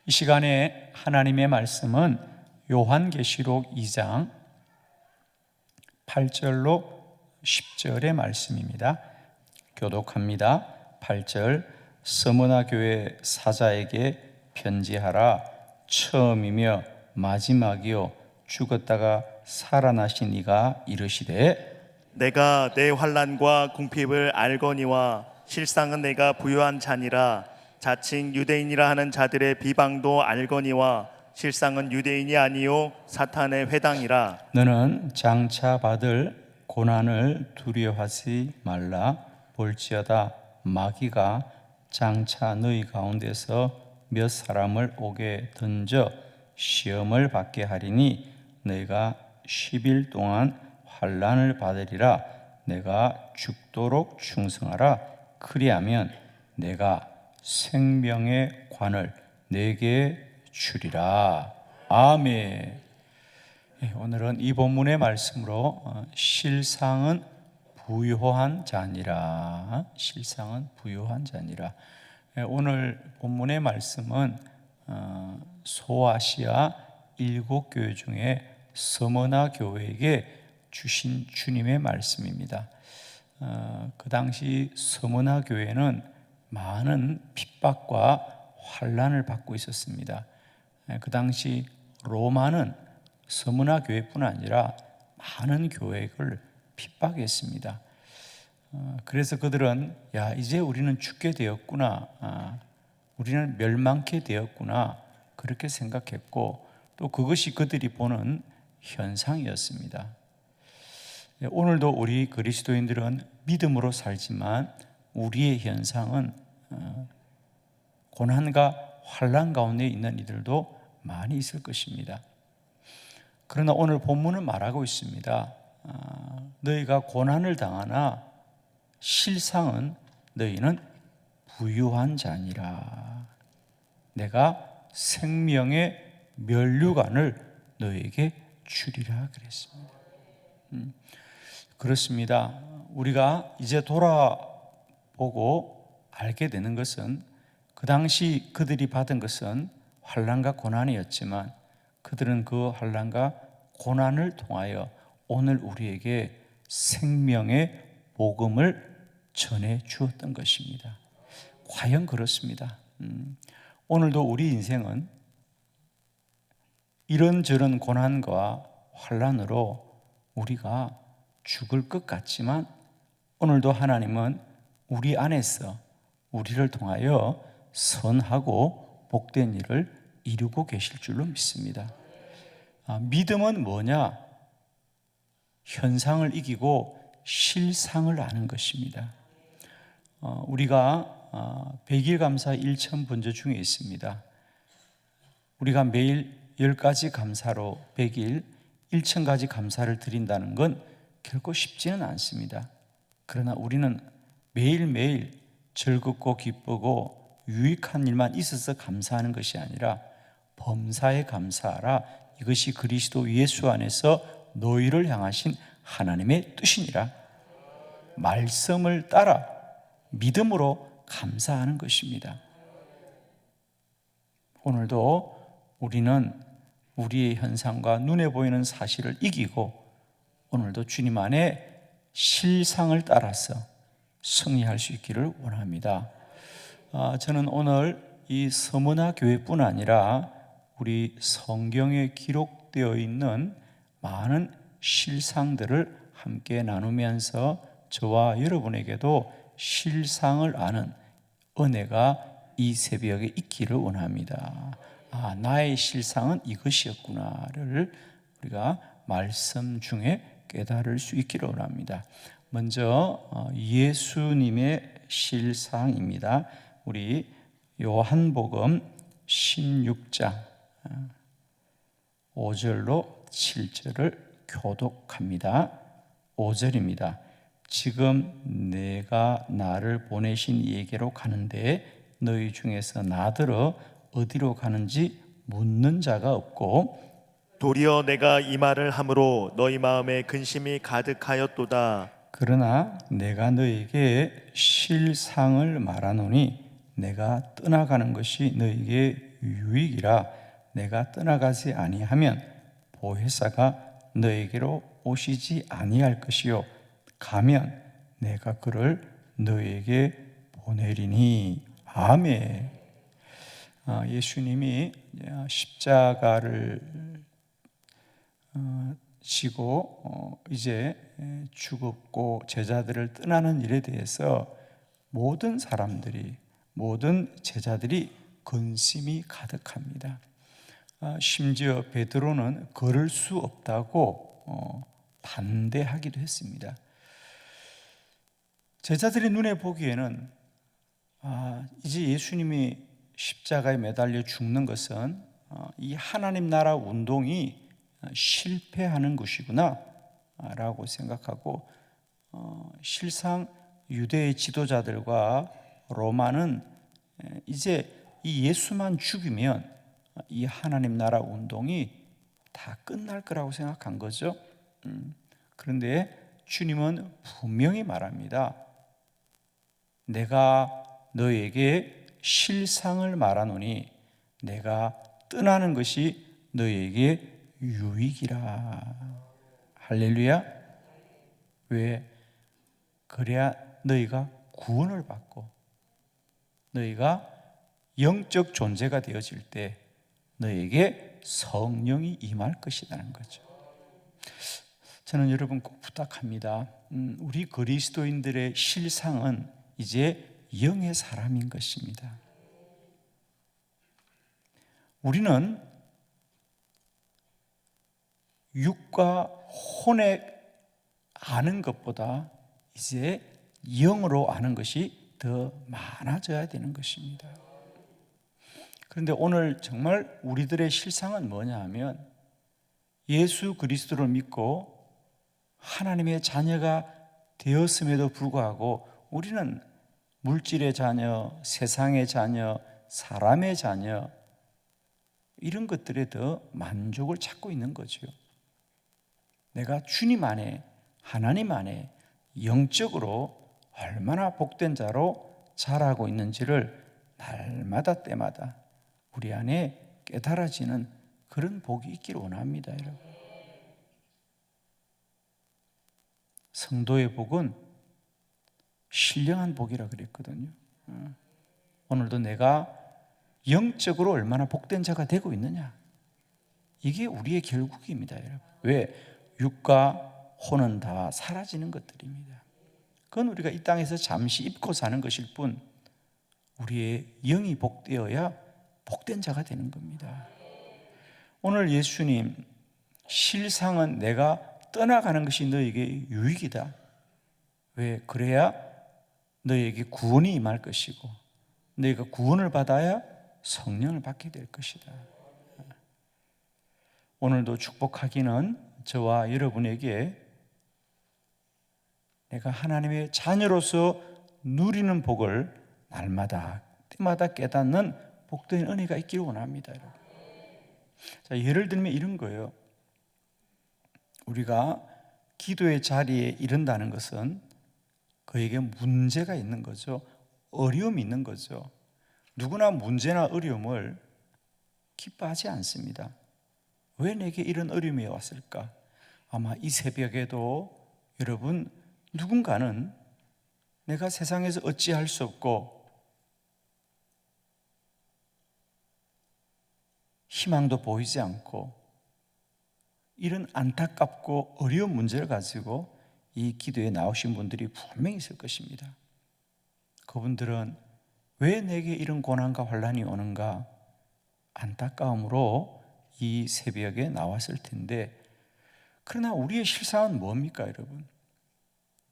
이 시간에 하나님의 말씀은 요한계시록 2장 8절로 10절의 말씀입니다. 교독합니다. 8절 스무나 교회 사자에게 편지하라. 처음이며 마지막이요 죽었다가 살아나신 이가 이르시되 내가 내 환난과 궁핍을 알거니와 실상은 내가 부유한 자니라. 자칭 유대인이라 하는 자들의 비방도 알거니와 실상은 유대인이 아니요 사탄의 회당이라. 너는 장차 받을 고난을 두려워하지 말라. 볼지어다 마귀가 장차 너희 가운데서 몇 사람을 오게 던져 시험을 받게 하리니 너희가 10일 동안 환난을 받으리라. 내가 죽도록 충성하라. 그리하면 내가 생명의 관을 내게 주리라. 아멘. 오늘은 이 본문의 말씀으로 실상은 부유한 자니라. 실상은 부유한 자니라. 오늘 본문의 말씀은 소아시아 7교회 중에 스무나 교회에게 주신 주님의 말씀입니다. 그 당시 스무나 교회는 많은 핍박과 환난을 받고 있었습니다. 그 당시 로마는 스무나 교회뿐 아니라 많은 교회를 핍박했습니다. 그래서 그들은 이제 우리는 죽게 되었구나, 우리는 멸망케 되었구나 그렇게 생각했고 또 그것이 그들이 보는 현상이었습니다. 오늘도 우리 그리스도인들은 믿음으로 살지만 우리의 현상은 고난과 환난 가운데 있는 이들도 많이 있을 것입니다. 그러나 오늘 본문은 말하고 있습니다. 너희가 고난을 당하나 실상은 너희는 부유한 자니라. 내가 생명의 면류관을 너희에게 주리라 그랬습니다. 그렇습니다. 우리가 이제 돌아보고 알게 되는 것은 그 당시 그들이 받은 것은 환난과 고난이었지만 그들은 그 환난과 고난을 통하여 오늘 우리에게 생명의 복음을 전해 주었던 것입니다. 과연 그렇습니다. 오늘도 우리 인생은 이런저런 고난과 환난으로 우리가 죽을 것 같지만 오늘도 하나님은 우리 안에서 우리를 통하여 선하고 복된 일을 이루고 계실 줄로 믿습니다. 믿음은 뭐냐? 현상을 이기고 실상을 아는 것입니다. 우리가 100일 감사 1천 번제 중에 있습니다. 우리가 매일 10가지 감사로 100일 1,000가지 감사를 드린다는 건 결코 쉽지는 않습니다. 그러나 우리는 매일매일 즐겁고 기쁘고 유익한 일만 있어서 감사하는 것이 아니라 범사에 감사하라. 이것이 그리스도 예수 안에서 너희를 향하신 하나님의 뜻이니라. 말씀을 따라 믿음으로 감사하는 것입니다. 오늘도 우리는 우리의 현상과 눈에 보이는 사실을 이기고 오늘도 주님 안에 실상을 따라서 승리할 수 있기를 원합니다. 저는 오늘 이 스무나 교회뿐 아니라 우리 성경에 기록되어 있는 많은 실상들을 함께 나누면서 저와 여러분에게도 실상을 아는 은혜가 이 새벽에 있기를 원합니다. 나의 실상은 이것이었구나를 우리가 말씀 중에 깨달을 수 있기를 원합니다. 먼저 예수님의 실상입니다. 우리 요한복음 16장 5절로 7절을 교독합니다. 5절입니다. 지금 내가 나를 보내신 이에게로 가는데 너희 중에서 나더러 어디로 가는지 묻는 자가 없고 도리어 내가 이 말을 함으로 너희 마음에 근심이 가득하였도다. 그러나 내가 너에게 실상을 말하노니 내가 떠나가는 것이 너에게 유익이라. 내가 떠나가지 아니하면 보혜사가 너에게로 오시지 아니할 것이요 가면 내가 그를 너에게 보내리니. 아멘. 예수님이 십자가를 지고 이제 죽었고 제자들을 떠나는 일에 대해서 모든 사람들이, 모든 제자들이 근심이 가득합니다. 심지어 베드로는 걸을 수 없다고 반대하기도 했습니다. 제자들의 눈에 보기에는 이제 예수님이 십자가에 매달려 죽는 것은 이 하나님 나라 운동이 실패하는 것이구나 라고 생각하고, 실상 유대의 지도자들과 로마는 이제 이 예수만 죽이면 이 하나님 나라 운동이 다 끝날 거라고 생각한 거죠. 그런데 주님은 분명히 말합니다. 내가 너에게 실상을 말하노니 내가 떠나는 것이 너에게 유익이라. 할렐루야. 왜? 그래야 너희가 구원을 받고 너희가 영적 존재가 되어질 때 너에게 성령이 임할 것이라는 거죠. 저는 여러분 꼭 부탁합니다. 우리 그리스도인들의 실상은 이제 영의 사람인 것입니다. 우리는 육과 혼에 아는 것보다 이제 영으로 아는 것이 더 많아져야 되는 것입니다. 그런데 오늘 정말 우리들의 실상은 뭐냐 하면, 예수 그리스도를 믿고 하나님의 자녀가 되었음에도 불구하고 우리는 물질의 자녀, 세상의 자녀, 사람의 자녀, 이런 것들에 더 만족을 찾고 있는 거죠. 내가 주님 안에, 하나님 안에 영적으로 얼마나 복된 자로 자라고 있는지를 날마다 때마다 우리 안에 깨달아지는 그런 복이 있기를 원합니다, 여러분. 성도의 복은 신령한 복이라 그랬거든요. 오늘도 내가 영적으로 얼마나 복된 자가 되고 있느냐, 이게 우리의 결국입니다, 여러분. 왜? 육과 혼은 다 사라지는 것들입니다. 그건 우리가 이 땅에서 잠시 입고 사는 것일 뿐, 우리의 영이 복되어야 복된 자가 되는 겁니다. 오늘 예수님, 실상은 내가 떠나가는 것이 너에게 유익이다. 왜? 그래야 너에게 구원이 임할 것이고 너희가 구원을 받아야 성령을 받게 될 것이다. 오늘도 축복하기는 저와 여러분에게 내가 하나님의 자녀로서 누리는 복을 날마다 때마다 깨닫는 복된 은혜가 있기를 원합니다, 여러분. 자, 예를 들면 이런 거예요. 우리가 기도의 자리에 이른다는 것은 그에게 문제가 있는 거죠. 어려움이 있는 거죠. 누구나 문제나 어려움을 기뻐하지 않습니다. 왜 내게 이런 어려움이 왔을까? 아마 이 새벽에도 여러분 누군가는 내가 세상에서 어찌할 수 없고 희망도 보이지 않고 이런 안타깝고 어려운 문제를 가지고 이 기도에 나오신 분들이 분명히 있을 것입니다. 그분들은 왜 내게 이런 고난과 환난이 오는가 안타까움으로 이 새벽에 나왔을 텐데, 그러나 우리의 실상은 뭡니까, 여러분?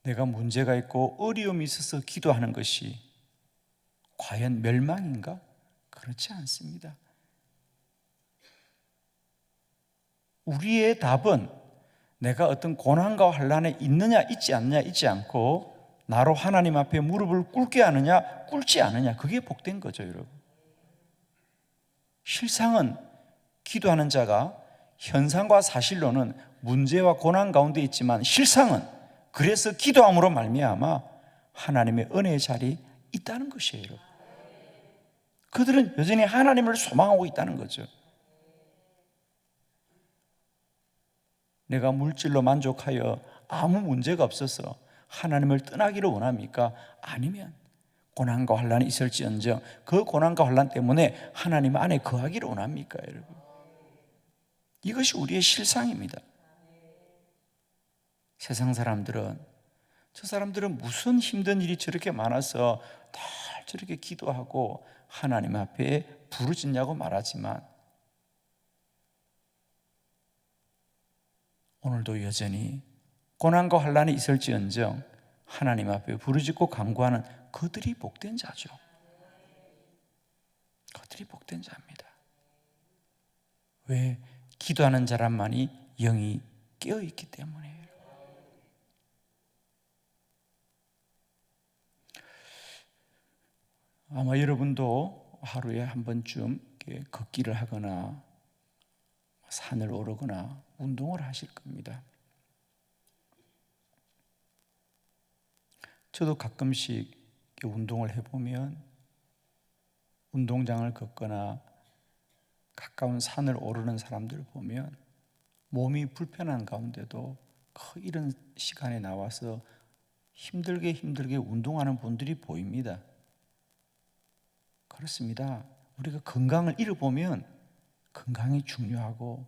내가 문제가 있고 어려움이 있어서 기도하는 것이 과연 멸망인가? 그렇지 않습니다. 우리의 답은 내가 어떤 고난과 환난에 있느냐 있지 않느냐 있지 않고 나로 하나님 앞에 무릎을 꿇게 하느냐 꿇지 않느냐, 그게 복된 거죠, 여러분. 실상은 기도하는 자가 현상과 사실로는 문제와 고난 가운데 있지만, 실상은 그래서 기도함으로 말미암아 하나님의 은혜의 자리에 있다는 것이에요, 여러분. 그들은 여전히 하나님을 소망하고 있다는 거죠. 내가 물질로 만족하여 아무 문제가 없어서 하나님을 떠나기를 원합니까? 아니면 고난과 환난이 있을지언정 그 고난과 환난 때문에 하나님 안에 거하기를 원합니까, 여러분? 이것이 우리의 실상입니다. 세상 사람들은, 저 사람들은 무슨 힘든 일이 저렇게 많아서 다 저렇게 기도하고 하나님 앞에 부르짖냐고 말하지만, 오늘도 여전히 고난과 환난이 있을지언정 하나님 앞에 부르짖고 간구하는 그들이 복된 자죠. 그들이 복된 자입니다. 왜? 기도하는 사람만이 영이 깨어있기 때문이에요. 아마 여러분도 하루에 한 번쯤 걷기를 하거나 산을 오르거나 운동을 하실 겁니다. 저도 가끔씩 운동을 해보면 운동장을 걷거나 가까운 산을 오르는 사람들을 보면 몸이 불편한 가운데도 이런 시간에 나와서 힘들게 운동하는 분들이 보입니다. 그렇습니다. 우리가 건강을 잃어보면 건강이 중요하고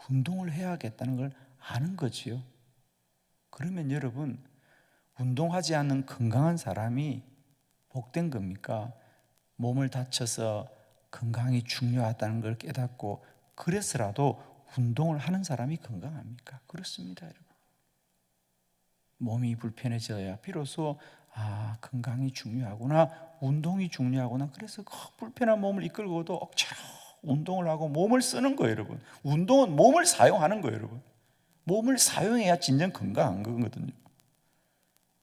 운동을 해야겠다는 걸 아는 거지요. 그러면 여러분, 운동하지 않는 건강한 사람이 복된 겁니까? 몸을 다쳐서 건강이 중요하다는 걸 깨닫고 그래서라도 운동을 하는 사람이 건강합니까? 그렇습니다, 여러분. 몸이 불편해져야 비로소 건강이 중요하구나, 운동이 중요하구나. 그래서 그 불편한 몸을 이끌고도 억지로 운동을 하고 몸을 쓰는 거예요, 여러분. 운동은 몸을 사용하는 거예요, 여러분. 몸을 사용해야 진정 건강한 거거든요.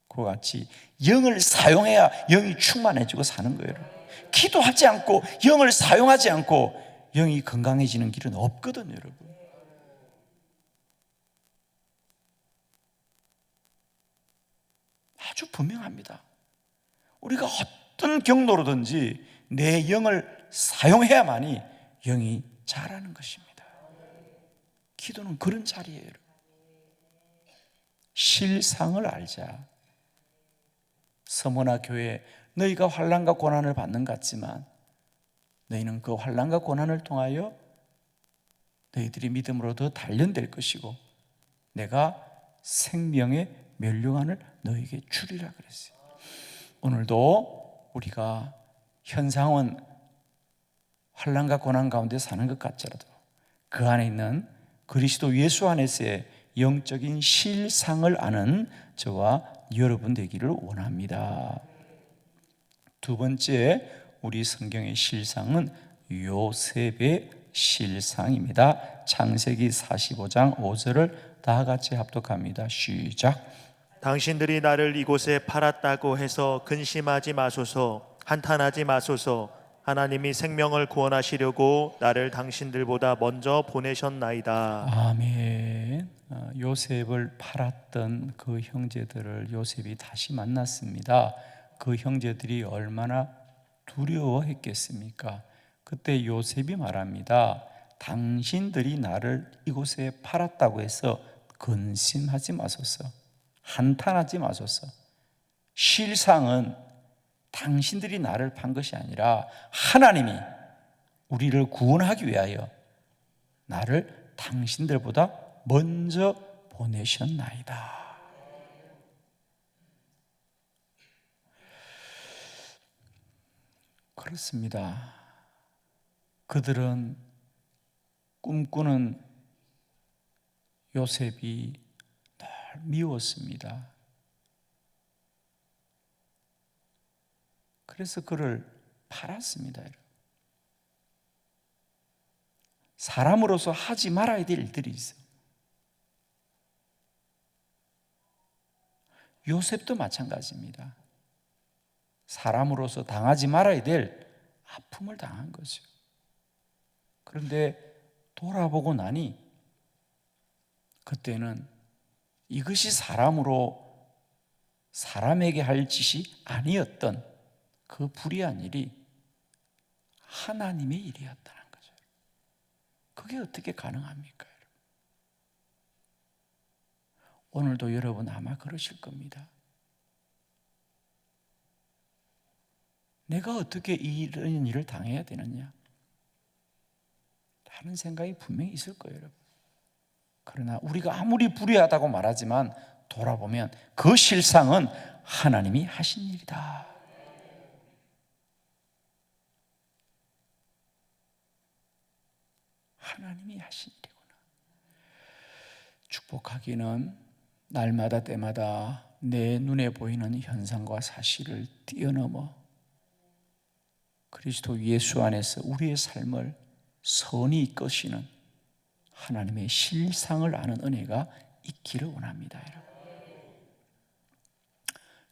그와 같이 영을 사용해야 영이 충만해지고 사는 거예요, 여러분. 기도하지 않고 영을 사용하지 않고 영이 건강해지는 길은 없거든요, 여러분. 아주 분명합니다. 우리가 어떤 경로로든지 내 영을 사용해야만이 영이 자라는 것입니다. 기도는 그런 자리예요. 실상을 알자. 서머나 교회, 너희가 환난과 고난을 받는 것 같지만 너희는 그 환난과 고난을 통하여 너희들이 믿음으로 더 단련될 것이고 내가 생명의 면류관을 너희에게 주리라 그랬어요. 오늘도 우리가 현상은 환난과 고난 가운데 사는 것 같더라도 그 안에 있는 그리스도 예수 안에서의 영적인 실상을 아는 저와 여러분 되기를 원합니다. 두 번째, 우리 성경의 실상은 요셉의 실상입니다. 창세기 45장 5절을 다 같이 합독합니다. 시작. 당신들이 나를 이곳에 팔았다고 해서 근심하지 마소서, 한탄하지 마소서. 하나님이 생명을 구원하시려고 나를 당신들보다 먼저 보내셨나이다. 아멘. 요셉을 팔았던 그 형제들을 요셉이 다시 만났습니다. 그 형제들이 얼마나 두려워했겠습니까? 그때 요셉이 말합니다. 당신들이 나를 이곳에 팔았다고 해서 근심하지 마소서, 한탄하지 마소서. 실상은 당신들이 나를 판 것이 아니라 하나님이 우리를 구원하기 위하여 나를 당신들보다 먼저 보내셨나이다. 그렇습니다. 그들은 꿈꾸는 요셉이 늘 미웠습니다. 그래서 그를 팔았습니다. 사람으로서 하지 말아야 될 일들이 있어요. 요셉도 마찬가지입니다. 사람으로서 당하지 말아야 될 아픔을 당한 거죠. 그런데 돌아보고 나니 그때는 이것이 사람에게 할 짓이 아니었던 그 불의한 일이 하나님의 일이었다는 거죠. 그게 어떻게 가능합니까? 오늘도 여러분 아마 그러실 겁니다. 내가 어떻게 이런 일을 당해야 되느냐 하는 생각이 분명히 있을 거예요, 여러분. 그러나 우리가 아무리 불의하다고 말하지만 돌아보면 그 실상은 하나님이 하신 일이다. 하나님이 하신 일이구나. 축복하기는 날마다 때마다 내 눈에 보이는 현상과 사실을 뛰어넘어 그리스도 예수 안에서 우리의 삶을 선히 이끄시는 하나님의 실상을 아는 은혜가 있기를 원합니다, 여러분.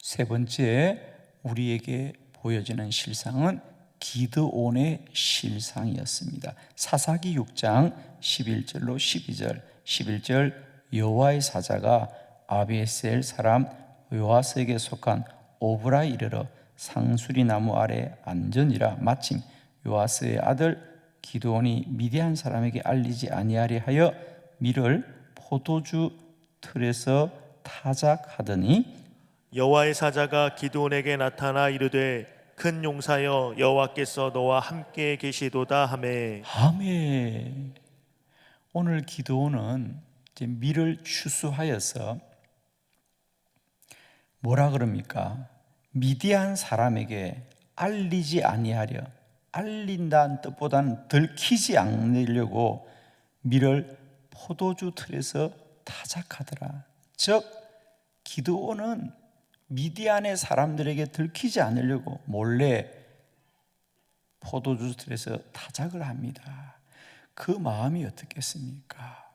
세 번째, 우리에게 보여지는 실상은 기드온의 실상이었습니다. 사사기 6장 11절로 12절. 11절, 여호와의 사자가 아비에셀 사람 요아스에게 속한 오브라에 이르러 상수리 나무 아래 앉으니라. 마침 요아스의 아들 기드온이 미디안 사람에게 알리지 아니하려 하여 밀을 포도주 틀에서 타작하더니 여호와의 사자가 기드온에게 나타나 이르되 큰 용사여 여호와께서 너와 함께 계시도다 하매. 아멘. 오늘 기드온은 이제 밀을 추수하여서 뭐라 그럽니까? 미디안 사람에게 알리지 아니하려, 알린다는 뜻보다는 들키지 않으려고 밀을 포도주 틀에서 타작하더라. 즉 기드온은 미디안의 사람들에게 들키지 않으려고 몰래 포도주 틀에서 타작을 합니다. 그 마음이 어떻겠습니까?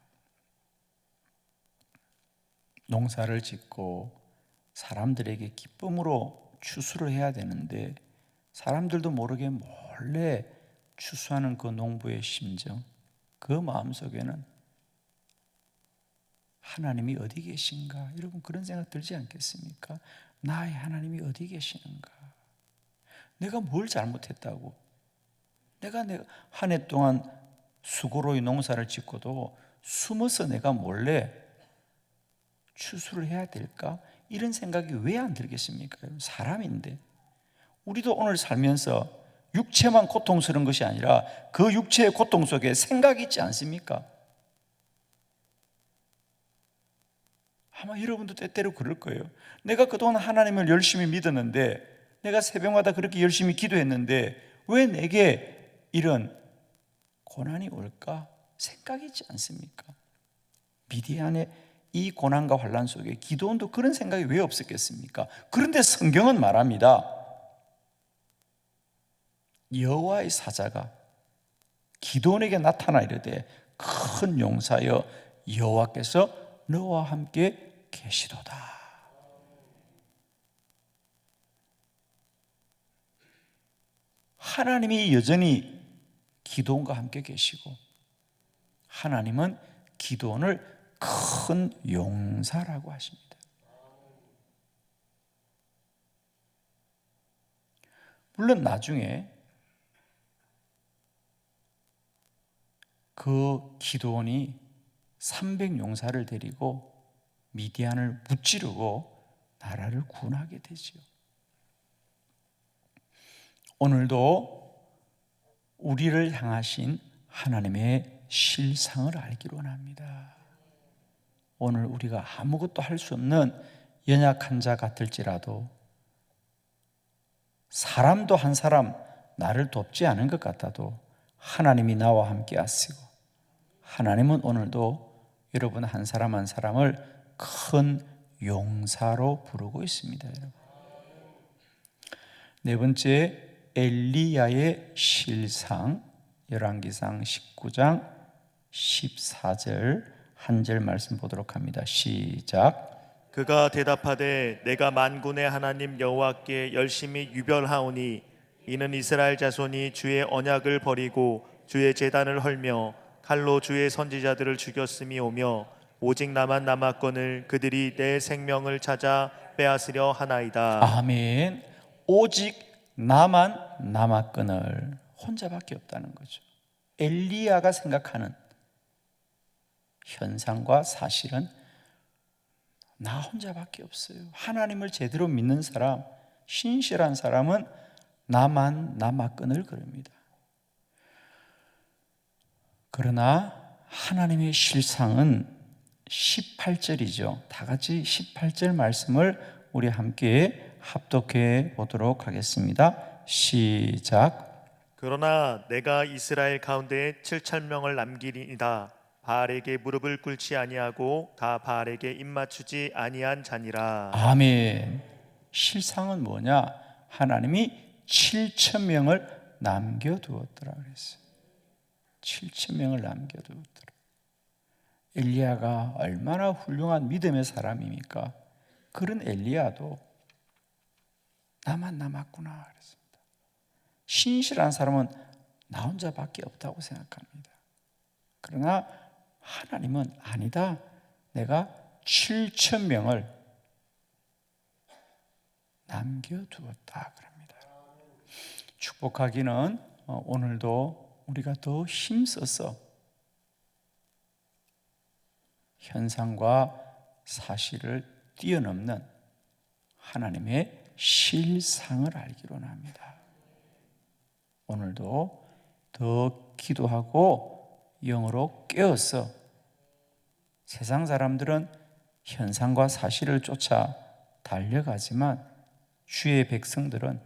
농사를 짓고 사람들에게 기쁨으로 추수를 해야 되는데 사람들도 모르게 몰래 추수하는 그 농부의 심정, 그 마음속에는 하나님이 어디 계신가? 여러분 그런 생각 들지 않겠습니까? 나의 하나님이 어디 계시는가? 내가 뭘 잘못했다고? 내가 한 해 동안 수고로 이 농사를 짓고도 숨어서 내가 몰래 추수를 해야 될까? 이런 생각이 왜 안 들겠습니까? 사람인데 우리도 오늘 살면서 육체만 고통스러운 것이 아니라 그 육체의 고통 속에 생각이 있지 않습니까? 아마 여러분도 때때로 그럴 거예요. 내가 그동안 하나님을 열심히 믿었는데, 내가 새벽마다 그렇게 열심히 기도했는데 왜 내게 이런 고난이 올까? 생각이 있지 않습니까? 미디안의 이 고난과 환난 속에 기드온도 그런 생각이 왜 없었겠습니까? 그런데 성경은 말합니다. 여호와의 사자가 기드온에게 나타나 이르되 큰 용사여 여호와께서 너와 함께 계시도다. 하나님이 여전히 기드온과 함께 계시고 하나님은 기드온을 큰 용사라고 하십니다. 물론 나중에 그 기드온이 300용사를 데리고 미디안을 무찌르고 나라를 구원하게 되죠. 오늘도 우리를 향하신 하나님의 실상을 알기로 원합니다. 오늘 우리가 아무것도 할 수 없는 연약한 자 같을지라도, 사람도 한 사람 나를 돕지 않은 것 같아도 하나님이 나와 함께 하시고, 하나님은 오늘도 여러분 한 사람 한 사람을 큰 용사로 부르고 있습니다. 여러분. 네 번째, 엘리야의 실상. 열왕기상 19장 14절 한 절 말씀 보도록 합니다. 시작. 그가 대답하되 내가 만군의 하나님 여호와께 열심히 유별하오니 이는 이스라엘 자손이 주의 언약을 버리고 주의 제단을 헐며 칼로 주의 선지자들을 죽였음이 오며 오직 나만 남았거늘 그들이 내 생명을 찾아 빼앗으려 하나이다. 아멘. 오직 나만 남았거늘. 혼자밖에 없다는 거죠. 엘리야가 생각하는 현상과 사실은 나 혼자밖에 없어요. 하나님을 제대로 믿는 사람, 신실한 사람은 나만 끈을 그릅니다. 그러나 하나님의 실상은 18절이죠. 다 같이 18절 말씀을 우리 함께 합독해 보도록 하겠습니다. 시작. 그러나 내가 이스라엘 가운데에 7,000명을 남기리이다. 바알에게 무릎을 꿇지 아니하고 다 바알에게 입맞추지 아니한 자니라. 아멘. 실상은 뭐냐? 하나님이 7,000명을 남겨두었더라 그랬어요. 7,000명을 남겨두었더라. 엘리야가 얼마나 훌륭한 믿음의 사람입니까? 그런 엘리야도 나만 남았구나 그랬습니다. 신실한 사람은 나 혼자밖에 없다고 생각합니다. 그러나 하나님은 아니다. 내가 7,000명을 남겨두었다 그럽니다. 축복하기는 오늘도 우리가 더 힘써서 현상과 사실을 뛰어넘는 하나님의 실상을 알기로 합니다. 오늘도 더 기도하고 영으로 깨어서 세상 사람들은 현상과 사실을 쫓아 달려가지만 주의 백성들은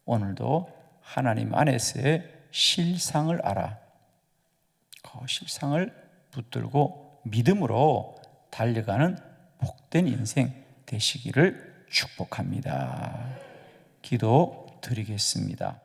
오늘도 하나님 안에서의 실상을 알아 그 실상을 붙들고 믿음으로 달려가는 복된 인생 되시기를 축복합니다. 기도 드리겠습니다.